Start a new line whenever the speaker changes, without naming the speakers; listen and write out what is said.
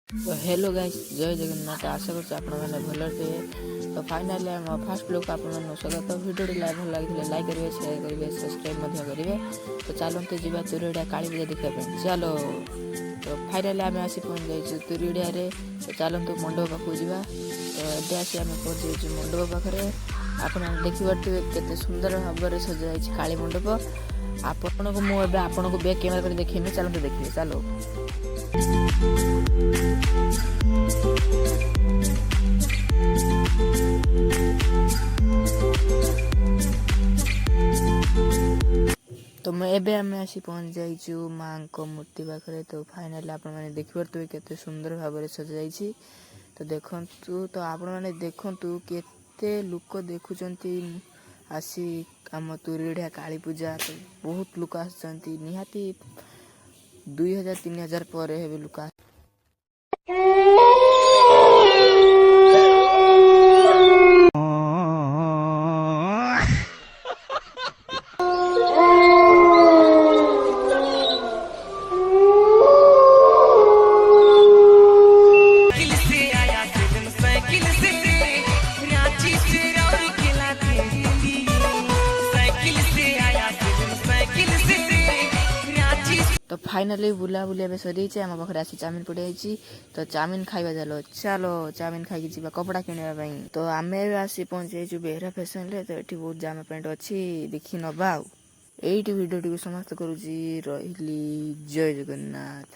तो hello guys, जय जगन्नाथ। आशा कर भल थे। तो फाइनाली आम फास्ट ब्लॉग को आप स्वागत। भिडियो भल लगे लाइक करेंगे, शेयर करेंगे, सब्सक्राइब करेंगे। तो चलते जी तुरीड़ा काली पूजा देखा चलो। तो फाइनाली आम आसी पहुँच जाइए तुरीड़ा। तो चलतु मंडप पाखक जा। तो ये आसी आम पहुँच जाइए मंडप पाखे। आप देखिपे के सुंदर भाव में सजा काली मंडप। आपण को मुझे आपन को बैक कैमेरा कर देखी चलते देखिए चलो। तो मैं एबे आम आसी पहुँच जाइचु माँ को मूर्ति पाखे। तो फाइनाली आप देखिपे केते सुंदर भाव में सजाई। तो देखु तो आपण मैंने देखु केते लोक देखुंती आसी आम तुरीड़ा काली पूजा। तो बहुत लोक आसुँच निहाती 2000-3000 पर लोक। तो फाइनाली बुलाबुली एवं सरी आम पाखे आसी चाउमिन पड़े। तो चाउमिन खाइबा चलो चाउमिन खाई जी कपड़ा किणवाई। तो आम आसी पहुँच जाइए बेहरा फैशन रे। तो ये बहुत जामा पैंट अच्छी देखी नवा। यही भिडियो टी समाप्त करुँची। रही जय जगन्नाथ।